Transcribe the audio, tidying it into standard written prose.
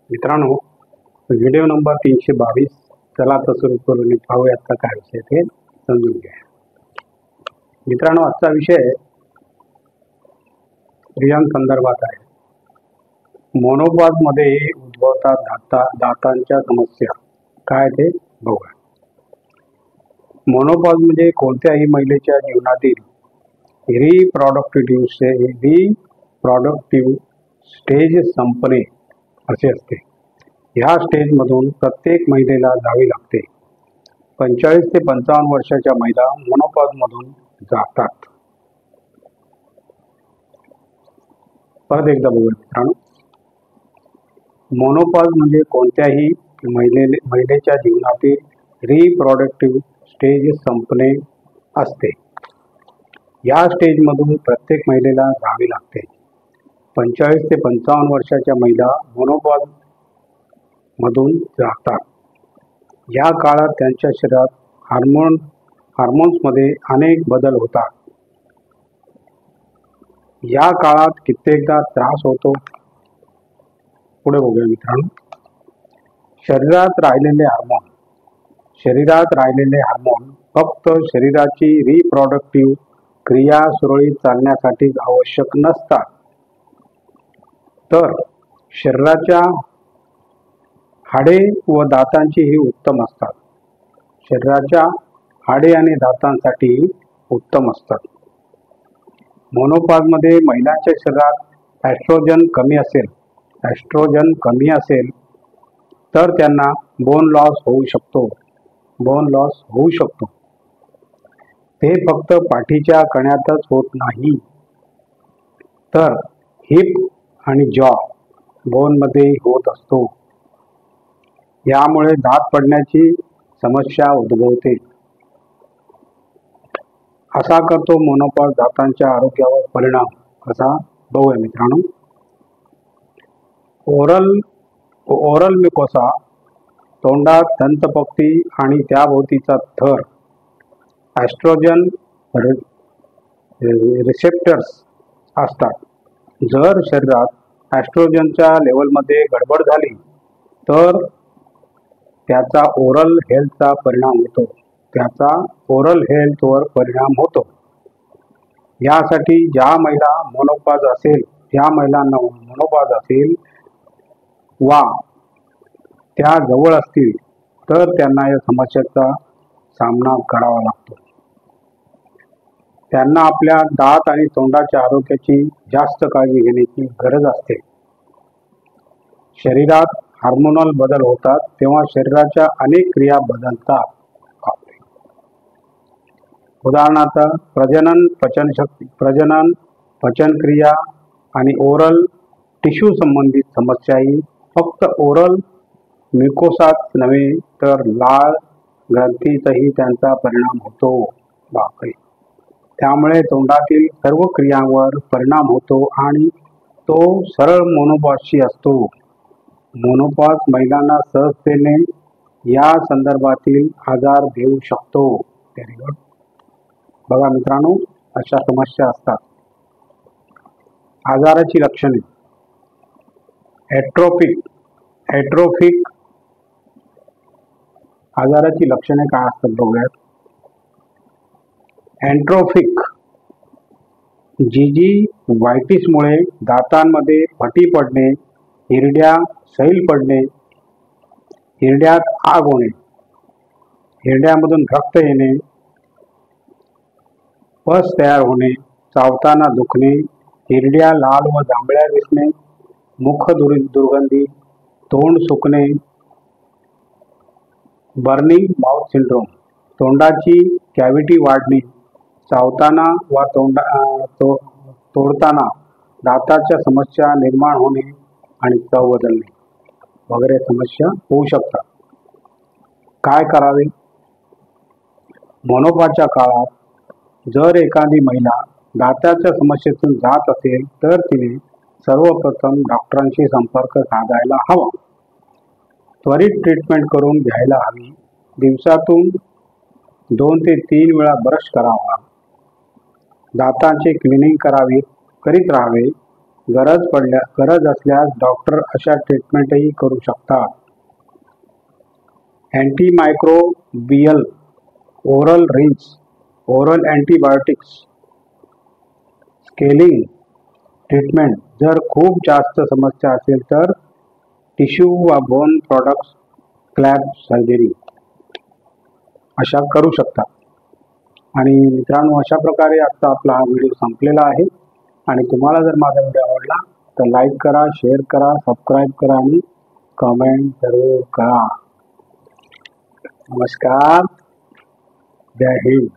मित्रांनो, video number 322 चला तर सुरू करून पाहूयात का काय विषय ते समजून घ्या. मित्रांनो, आजचा विषय स्त्रियांसंदर्भात आहे. मोनोपॉजमध्ये उद्भवतात दातांच्या समस्या काय ते बघूया. मोनोपॉज म्हणजे कोणत्याही महिलेच्या जीवनातील रिप्रॉडक्टिव्ह स्टेज संपणे असे असते. ह्या स्टेजमधून प्रत्येक महिलेला जावे लागते. 45 ते 55 वर्षाच्या महिला मोनोपॉजमधून जातात. परत एकदा बघूया मित्रांनो. मोनोपॉज म्हणजे कोणत्याही महिलेच्या जीवनातील रिप्रॉडक्टिव्ह स्टेज संपणे असते. या स्टेजमधून प्रत्येक महिलेला जावे लागते. 45 ते 55 वर्षाच्या महिला मोनोपॉज मधून जातात. या काळात त्यांच्या शरीरात हार्मोन्समध्ये अनेक बदल होतात. या काळात कित्येकदा त्रास होतो. पुढे बघूया मित्रांनो. शरीरात राहिलेले हार्मोन फक्त शरीराची रिप्रॉडक्टिव्ह क्रिया सुरळीत चालण्यासाठी आवश्यक नसतात, तर शरीराच्या हाडे व दातांचीही उत्तम असतात. शरीराच्या हाडे आणि दातांसाठी उत्तम असतात. मोनोपॉजमध्ये महिलांच्या शरीरात एस्ट्रोजन कमी असेल तर त्यांना बोन लॉस होऊ शकतो. ते फक्त पाठीच्या कण्यातच होत नाही, तर हिप आणि जॉ बोनमध्ये होत असतो. यामुळे दात पडण्याची समस्या उद्भवते. असा करतो मोनोपॉज दातांच्या आरोग्यावर परिणाम कसा बघूया मित्रांनो. ओरल म्युकोसा, तोंडात दंतपक्ती आणि त्याभोवतीचा थर एस्ट्रोजन रिसेप्टर्स असतात. जर शरीरात एस्ट्रोजनच्या लेवलमध्ये गडबड झाली तर त्याचा ओरल हेल्थवर परिणाम होतो. यासाठी ज्या महिलांना मोनोपॉज असेल वा त्या जवळ असतील तर त्यांना या समस्येचा सामना करावा लागतो. त्यांना आपल्या दात आणि तोंडाच्या आरोग्याची जास्त काळजी घेण्याची गरज असते. शरीरात हार्मोनल बदल होतात तेव्हा शरीराच्या अनेक क्रिया बदलतात. उदाहरणार्थ प्रजनन, पचनक्रिया आणि ओरल टिश्यू संबंधित समस्याही फक्त ओरल म्युकोसात नव्हे तर लाळ ग्रंथीतही त्यांचा परिणाम होतो. त्यामुळे तोंडातील सर्व क्रियांवर परिणाम होतो आणि तो सरळ मोनोपॉजशी असतो. मोनोपॉज महिलांना सहजतेने या संदर्भातील आजार देऊ शकतो. Very good. बघा मित्रांनो, अशा समस्या असतात. आजाराची लक्षणे. एट्रोफिक आजाराची लक्षणे काय असतात बघूयात. एट्रोफिक जिंजिवायटिसमुळे दातांमध्ये फटी पडणे, सैल पडणे, हिरड्यात आग होणे, हिरड्यामधून रक्त येणे, पस तयार होणे, चावताना दुखणे, हिरड्या लाल व जांभळ्या दिसणे, मुख दुर्गंधी, तोंड सुकणे, बर्निंग माउथ सिंड्रोम, तोंडाची कॅव्हिटी वाढणे, चावताना वा तोडताना दाताच्या समस्या निर्माण होणे आणि चव बदलणे वगैरे समस्या होऊ शकतात. काय करावे. मोनोपॉजच्या काळात जर एखादी महिला दाताच्या समस्येतून जात असेल तर तिने सर्वप्रथम डॉक्टरांशी संपर्क साधायला हवा. त्वरित ट्रीटमेंट करून घ्यायला हवी. दिवसातून 2 ते 3 वेळा ब्रश करावा. दातांचे क्लिनिंग करीत राहावे. गरज असल्यास डॉक्टर अशा ट्रीटमेंटही करू शकतात. Antimicrobial oral rinse, oral antibiotics, scaling treatment. जर खूप जास्त समस्या असेल तर टिश्यू व बोन प्रॉडक्ट्स क्लॅप सर्जरी अशा करू शकतात. आणि मित्रांनो, अशा प्रकारे आजचा आपला हा व्हिडिओ संपलेला आहे. आणि तुम्हाला जर माझा व्हिडिओ आवडला तर लाईक करा, शेअर करा, सबस्क्राईब करा आणि कमेंट जरूर करा. नमस्कार. जय हिंद.